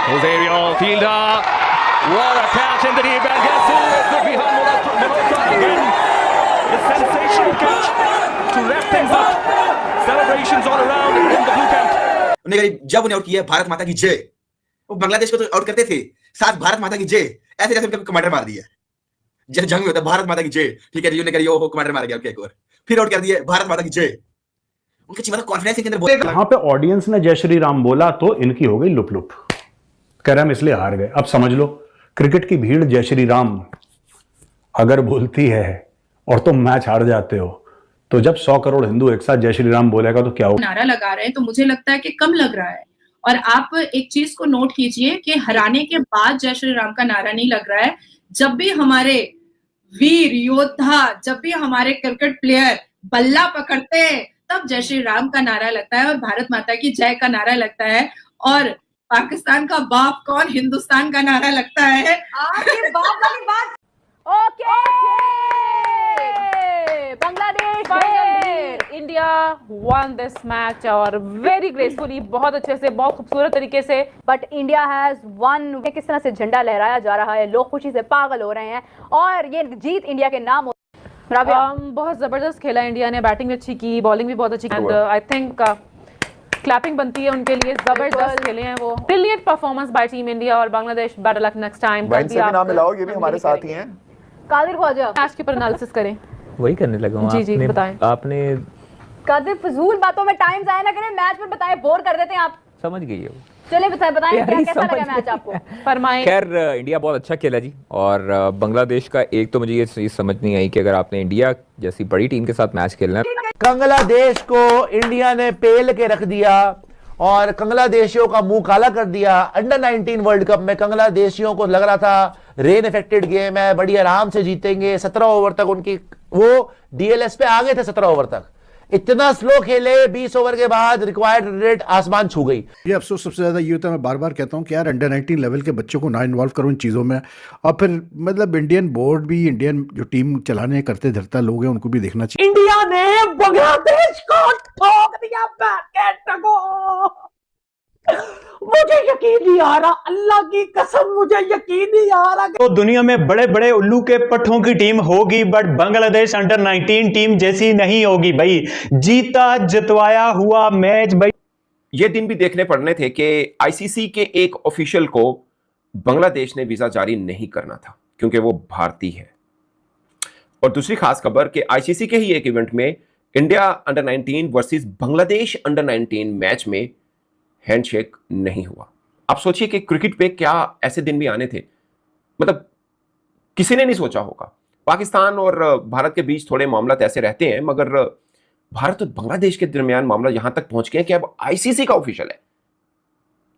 Rosario, fielder, what a catch in the deep end, gets it behind Malhotra again, a sensational catch to wrap things up, celebrations all around in the blue camp. जब उन्हें out किया भारत माता की जय, वो बांग्लादेश को तो out करते थे, साथ भारत माता की जय, ऐसे जैसे उनका कमांडर मार दिया, जंग में होता भारत माता की जय, ठीक है, ने करी वो कमांडर मार गया, ओके, एक और फिर आउट कर दिया भारत माता की जय, उनके चीज कॉन्फिडेंस के अंदर यहाँ पे ऑडियंस ने जय श्री राम बोला तो इनकी हो गई लुप लुप, कह रहे हम इसलिए हार गए। अब समझ लो क्रिकेट की भीड़ जय श्री राम अगर बोलती है और तुम मैच हार जाते हो, तो जब 100 करोड़ हिंदू एक साथ जय श्री राम बोलेगा तो क्या होगा? नारा लगा रहे हैं तो मुझे लगता है कि कम लग रहा है। और आप एक चीज को नोट कीजिए कि हराने के बाद जय श्री राम का नारा नहीं लग रहा है। जब भी हमारे वीर योद्धा, जब भी हमारे क्रिकेट प्लेयर बल्ला पकड़ते हैं, तब जय श्री राम का नारा लगता है और भारत माता की जय का नारा लगता है। और पाकिस्तान का बाप कौन, हिंदुस्तान का नारा लगता है। आपके बाप वाली बात। Okay, Bangladesh, India one this match और वेरी ग्रेसफुली, बहुत अच्छे से, बहुत खूबसूरत तरीके से। But India has one. किस तरह से झंडा लहराया जा रहा है, लोग खुशी से पागल हो रहे हैं और ये जीत इंडिया के नाम। बहुत जबरदस्त खेला इंडिया ने, बैटिंग अच्छी की, बॉलिंग भी बहुत अच्छी की, एंड आई थिंक क्लैपिंग बनती है उनके लिए। जबरदस्त खेले हैं वो, brilliant performance by team India. और Bangladesh better luck next time. से भी नाम मिलाओ, ये भी हमारे साथ ही हैं। कादिर ख्वाजा, मैच के ऊपर एनालिसिस करें। वही करने लगा हूं। जी बताएं। आपने कादिर फजूल बातों में टाइम जाया ना करें, मैच पर बताएं, बोर कर देते हैं आप। समझ गई है वो। चलिए बताएं कैसा लगा मैच आपको? फरमाएं। खैर इंडिया बहुत अच्छा खेला जी, और बांग्लादेश का एक तो मुझे ये चीज समझ नहीं आई कि अगर आपने इंडिया जैसी बड़ी टीम के साथ मैच खेलना है। बांग्लादेश को इंडिया ने पेल के रख दिया और बांग्लादेशियों का मुंह काला कर दिया। अंडर 19 वर्ल्ड कप में बांग्लादेशियों को लग रहा था रेन इफेक्टेड गेम है, बड़ी आराम से जीतेंगे। 17 ओवर तक उनकी वो डीएलएस पे आ गए थे। 17 ओवर तक इतना स्लो खेले, 20 ओवर के बाद रिक्वायर्ड रेट आसमान छू गई। ये अफसोस सबसे ज्यादा ये होता है, मैं बार बार कहता हूँ कि यार अंडर 19 लेवल के बच्चों को ना इन्वॉल्व करो इन चीज़ों में। और फिर मतलब इंडियन बोर्ड भी, इंडियन जो टीम चलाने करते धरता लोग हैं, उनको भी देखना चाहिए। इंडिया ने बांग्लादेश को ठोक दिया बैकेट को। मुझे यकीन नहीं आ रहा, अल्लाह की कसम मुझे यकीन नहीं आ रहा। तो दुनिया में बड़े बड़े उल्लू के पट्टों की टीम होगी, बट बांग्लादेश अंडर 19 टीम जैसी नहीं होगी भाई। जीता जितवाया हुआ मैच भाई। ये दिन भी देखने पड़ने थे कि आईसीसी के एक ऑफिशियल को बांग्लादेश ने वीजा जारी नहीं करना था क्योंकि वो भारतीय है। और दूसरी खास खबर कि आईसीसी के ही एक इवेंट में India under 19 versus Bangladesh under 19 match में हैंडशेक नहीं हुआ। आप सोचिए कि क्रिकेट पे क्या ऐसे दिन भी आने थे, मतलब किसी ने नहीं सोचा होगा। पाकिस्तान और भारत के बीच थोड़े मामला ऐसे रहते हैं, मगर भारत और बांग्लादेश के दरमियान मामला यहां तक पहुंच गया कि अब आईसीसी का ऑफिशियल है।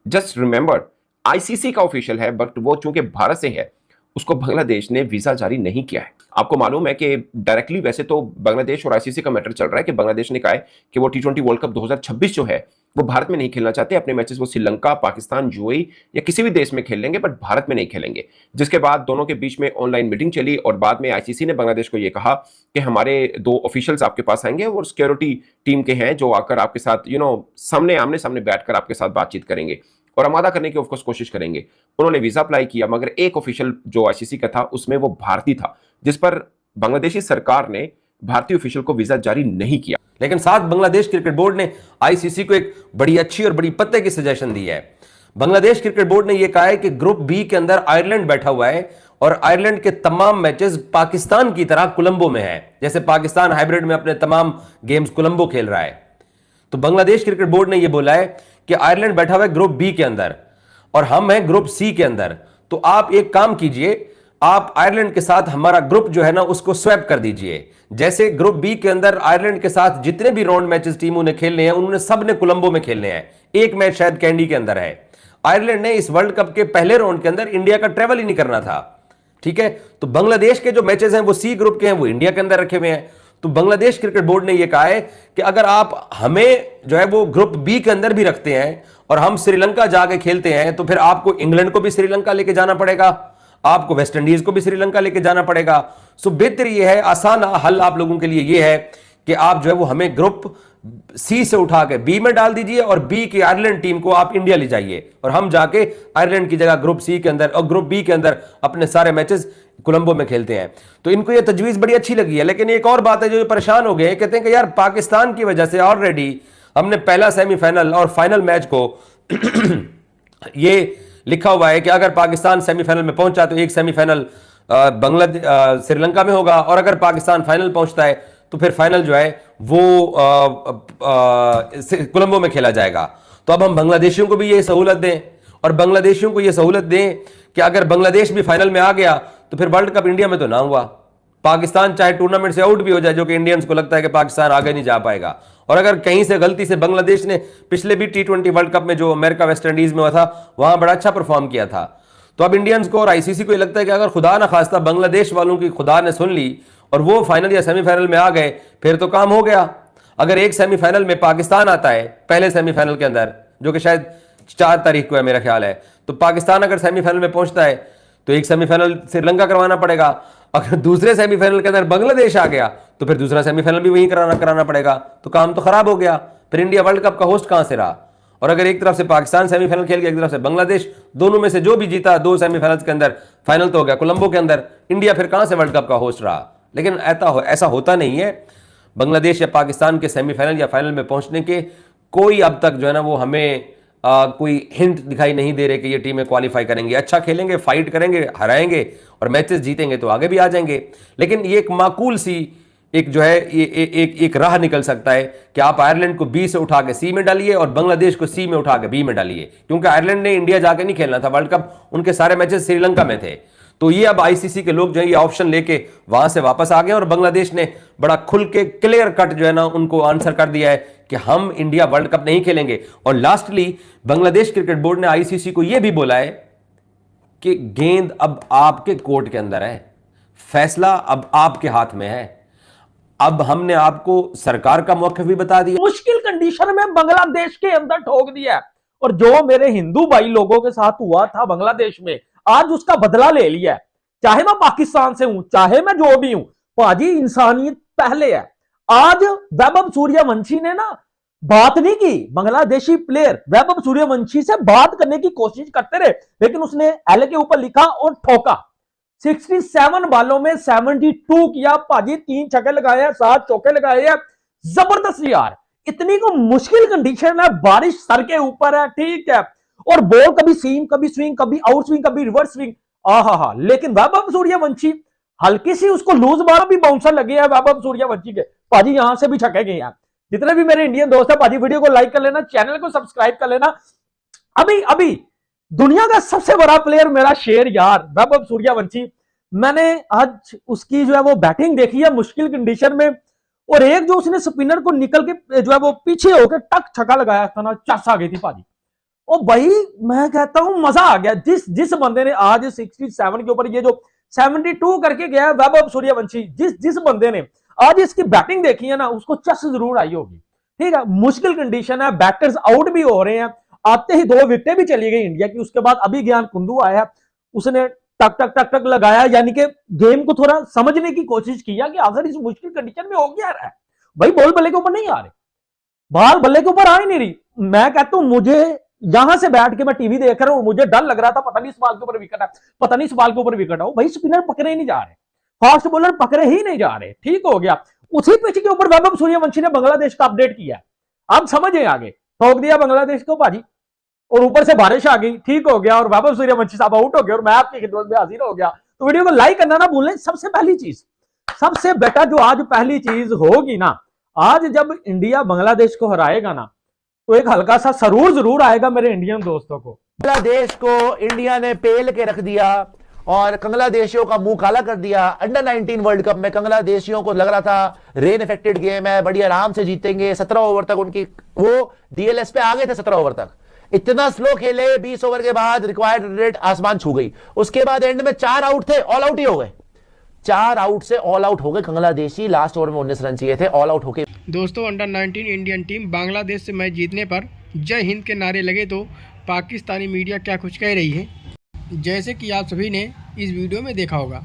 जस्ट रिमेंबर, आईसीसी का ऑफिशियल है, बट वो चूंकि भारत से है, उसको बांग्लादेश ने वीजा जारी नहीं किया है। आपको मालूम है कि डायरेक्टली वैसे तो बांग्लादेश और आईसीसी का मैटर चल रहा है कि बांग्लादेश ने कहा है कि वो टी20 वर्ल्ड कप 2026 जो है वो भारत में नहीं खेलना चाहते। अपने मैचेस वो श्रीलंका, पाकिस्तान, यूएई या किसी भी देश में खेल लेंगे, बट भारत में नहीं खेलेंगे। जिसके बाद दोनों के बीच में ऑनलाइन मीटिंग चली और बाद में आईसीसी ने बांग्लादेश को ये कहा कि हमारे 2 ऑफिशियल्स आपके पास आएंगे और सिक्योरिटी टीम के हैं जो आकर आपके साथ सामने आमने सामने बैठकर आपके साथ बातचीत करेंगे और आमादा करने की ऑफकोर्स कोशिश करेंगे। उन्होंने वीजा अप्लाई किया, मगर एक ऑफिशियल जो आईसीसी का था उसमें वो भारतीय था, जिस पर बांग्लादेशी सरकार ने भारतीय ऑफिशियल को वीजा जारी नहीं किया। लेकिन साथ बांग्लादेश क्रिकेट बोर्ड ने आईसीसी को एक बड़ी अच्छी और बड़ी पत्ते की सजेशन दी है। बांग्लादेश क्रिकेट बोर्ड ने यह कहा है कि ग्रुप बी के अंदर आयरलैंड बैठा हुआ है और आयरलैंड के तमाम मैचेस पाकिस्तान की तरह कोलंबो में है, जैसे पाकिस्तान हाइब्रिड में अपने तमाम गेम्स कोलंबो खेल रहा है। तो बांग्लादेश क्रिकेट बोर्ड ने यह बोला है कि आयरलैंड बैठा हुआ है ग्रुप बी के अंदर और हम हैं ग्रुप सी के अंदर। तो आप एक काम कीजिए, आप आयरलैंड के साथ हमारा ग्रुप जो है ना उसको स्वैप कर दीजिए। जैसे ग्रुप बी के अंदर आयरलैंड के साथ जितने भी राउंड मैचेस टीमों ने खेलने हैं उन्होंने सब ने कोलंबो में खेलने हैं। एक मैच शायद कैंडी के अंदर है। आयरलैंड ने इस वर्ल्ड कप के पहले राउंड के अंदर इंडिया का ट्रेवल ही नहीं करना था, ठीक है। तो बांग्लादेश के जो मैचेस हैं वो सी ग्रुप के हैं, वो इंडिया के अंदर रखे हुए हैं। तो बांग्लादेश क्रिकेट बोर्ड ने यह कहा है कि अगर आप हमें जो है वो ग्रुप बी के अंदर भी रखते हैं और हम श्रीलंका जाके खेलते हैं तो फिर आपको इंग्लैंड को भी श्रीलंका लेके जाना पड़ेगा, आपको वेस्ट इंडीज को भी श्रीलंका लेके जाना पड़ेगा। सो बेहतर यह है, आसान हल आप लोगों के लिए यह है कि आप जो है वो हमें ग्रुप सी से उठा के बी में डाल दीजिए और बी की आयरलैंड टीम को आप इंडिया ले जाइए और हम जाके आयरलैंड की जगह ग्रुप सी के अंदर और ग्रुप बी के अंदर अपने सारे मैचेस कोलंबो में खेलते हैं। तो इनको ये तजवीज बड़ी अच्छी लगी है। लेकिन एक और बात है जो परेशान हो गए, कहते हैं कि यार पाकिस्तान की वजह से ऑलरेडी हमने पहला सेमीफाइनल और फाइनल मैच को ये लिखा हुआ है कि अगर पाकिस्तान सेमीफाइनल में पहुंचा तो एक सेमीफाइनल बांग्लादेश श्रीलंका में होगा और अगर पाकिस्तान फाइनल पहुंचता है तो फिर फाइनल जो है वो कोलंबो में खेला जाएगा। तो अब हम बांग्लादेशियों को भी ये सहूलत दें और बांग्लादेशियों को ये सहूलत दें कि अगर बांग्लादेश भी फाइनल में आ गया तो फिर वर्ल्ड कप इंडिया में तो ना हुआ। पाकिस्तान चाहे टूर्नामेंट से आउट भी हो जाए, जो कि इंडियंस को लगता है कि पाकिस्तान आगे नहीं जा पाएगा, और अगर कहीं से गलती से बांग्लादेश ने पिछले भी T20 वर्ल्ड कप में जो अमेरिका वेस्ट इंडीज में हुआ था वहां बड़ा अच्छा परफॉर्म किया था, तो अब इंडियंस को और आईसीसी को ये लगता है कि अगर खुदा ना खास्ता बांग्लादेश वालों की खुदा ने सुन ली और वो फाइनल या सेमीफाइनल में आ गए फिर तो काम हो गया। अगर एक सेमीफाइनल में पाकिस्तान आता है पहले सेमीफाइनल के अंदर, जो कि शायद 4 तारीख को है मेरा ख्याल है, तो पाकिस्तान अगर सेमीफाइनल में पहुंचता है तो एक सेमीफाइनल श्रीलंका करवाना पड़ेगा। अगर दूसरे सेमीफाइनल के अंदर बांग्लादेश आ गया तो फिर दूसरा सेमीफाइनल भी वहीं कराना पड़ेगा, तो काम तो खराब हो गया। फिर इंडिया वर्ल्ड कप का होस्ट कहां से रहा? और अगर एक तरफ से पाकिस्तान सेमीफाइनल खेल गया, एक तरफ से बांग्लादेश, दोनों में से जो भी जीता 2 सेमीफाइनल्स के अंदर फाइनल तो हो गया कोलंबो के अंदर, इंडिया फिर कहां से वर्ल्ड कप का होस्ट रहा? लेकिन ऐसा होता नहीं है। बांग्लादेश या पाकिस्तान के सेमीफाइनल या फाइनल में पहुंचने के कोई अब तक जो है ना वो हमें कोई हिंट दिखाई नहीं दे रहे कि ये टीमें क्वालिफाई करेंगे। अच्छा खेलेंगे, फाइट करेंगे, हराएंगे और मैचेस जीतेंगे तो आगे भी आ जाएंगे। लेकिन ये एक माकूल सी एक जो है एक राह निकल सकता है कि आप आयरलैंड को बी से उठा के सी में डालिए और बांग्लादेश को सी में उठा के बी में डालिए, क्योंकि आयरलैंड ने इंडिया जाके नहीं खेलना था वर्ल्ड कप, उनके सारे मैचेस श्रीलंका में थे। तो ये अब आईसीसी के लोग जो है ये ऑप्शन लेके वहां से वापस आ गए और बांग्लादेश ने बड़ा खुल के क्लियर कट जो है ना उनको आंसर कर दिया है कि हम इंडिया वर्ल्ड कप नहीं खेलेंगे। और लास्टली बांग्लादेश क्रिकेट बोर्ड ने आईसीसी को यह भी बोला है कि गेंद अब आपके कोर्ट के अंदर है, फैसला अब आपके हाथ में है। अब हमने आपको सरकार का मौक़िफ़ भी बता दिया। मुश्किल कंडीशन में बांग्लादेश के अंदर ठोक दिया और जो मेरे हिंदू भाई लोगों के साथ हुआ था बांग्लादेश में, आज उसका बदला ले लिया। चाहे मैं पाकिस्तान से हूं, चाहे मैं जो भी हूं, पाजी इंसानियत पहले है। आज वैभव सूर्यवंशी ने ना बात नहीं की, बांग्लादेशी प्लेयर वैभव सूर्यवंशी से बात करने की कोशिश करते रहे, लेकिन उसने एल के ऊपर लिखा और ठोका। 67 बालों में 72 किया पाजी, 3 छक्के लगाए हैं, 7 चौके लगाए हैं, जबरदस्त यार। इतनी को मुश्किल कंडीशन है, बारिश सर के ऊपर है, ठीक है, और बॉल कभी सीम, कभी स्विंग, कभी आउट स्विंग, कभी रिवर्स स्विंग, आहा। लेकिन वैभव सूर्यवंशी हल्की सी उसको लूज बार भी बाउंसर लगे हैं वैभव सूर्यवंशी के, पाजी यहां से भी छक्के गए हैं। जितने भी मेरे इंडियन दोस्त है पाजी, वीडियो को लाइक कर लेना, चैनल को सब्सक्राइब कर लेना। अभी दुनिया का सबसे बड़ा प्लेयर मेरा शेर यार वैभव सूर्यवंशी, मैंने आज उसकी जो है वो बैटिंग देखी है मुश्किल कंडीशन में, और एक जो उसने स्पिनर को निकल के जो है वो पीछे होकर टक छक्का लगाया था ना, चस आ गई थी पाजी। और भाई मैं कहता हूं मजा आ गया। जिस बंदे ने आज 67 के ऊपर ये जो 72 करके गया वैभव सूर्यवंशी, जिस बंदे ने आज इसकी बैटिंग देखी है ना, उसको चस जरूर आई होगी, ठीक है। मुश्किल कंडीशन है, बैटर्स आउट भी हो रहे हैं, आते ही 2 विकेटें भी चली गई इंडिया की। उसके बाद अभी ज्ञान कुंदू आया, उसने टक टक टक टक लगाया, यानी कि गेम को थोड़ा समझने की कोशिश किया कि आखिर इस मुश्किल कंडीशन में हो क्या रहा है। भाई बॉल बल्ले के ऊपर नहीं आ रहे, बॉल बल्ले के ऊपर आ ही नहीं रही। मैं कहता हूं मुझे यहां से बैठ के मैं टीवी देख रहा हूं, मुझे डर लग रहा था पता नहीं इस बॉल के ऊपर विकेट है, पता नहीं इस बॉल के ऊपर विकेट है। भाई स्पिनर पकड़े ही नहीं जा रहे, फास्ट बॉलर पकड़े ही नहीं जा रहे, ठीक हो गया। उसी पिच के ऊपर वैभव सूर्यवंशी ने बांग्लादेश का अपडेट किया, आप समझे, आगे ठोक दिया बांग्लादेश को पाजी, और ऊपर से बारिश आ गई, ठीक हो गया, और वैभव सूर्यवंशी साहब आउट हो गए और मैं आपकी खिदमत में हाजिर हो गया। तो वीडियो को लाइक करना ना भूलें। सबसे पहली चीज, सबसे बेटा जो आज पहली चीज होगी ना, आज जब इंडिया बांग्लादेश को हराएगा ना, तो एक हल्का सा सरूर जरूर आएगा मेरे इंडियन दोस्तों को। बांग्लादेश को इंडिया ने पेल के रख दिया और बांग्लादेशियों का मुंह काला कर दिया। अंडर 19 वर्ल्ड कप में बांग्लादेशियों को लग रहा था रेन इफेक्टेड गेम है, बड़ी आराम से जीतेंगे। 17 ओवर तक उनकी वो डीएलएस पे आ गए थे, 17 ओवर तक इतना स्लो खेले, 20 ओवर के बाद रिक्वायर्ड रेट आसमान छू गई। उसके बाद एंड में 4 आउट थे, ऑल आउट ही हो गए। 4 आउट से ऑल आउट हो गए बांग्लादेशी। लास्ट ओवर में 19 रन चाहिए थे, ऑल आउट हो गए। दोस्तों अंडर 19 इंडियन टीम बांग्लादेश से मैच जीतने पर जय हिंद के नारे लगे, तो पाकिस्तानी मीडिया क्या कुछ कह रही है, जैसे कि आप सभी ने इस वीडियो में देखा होगा।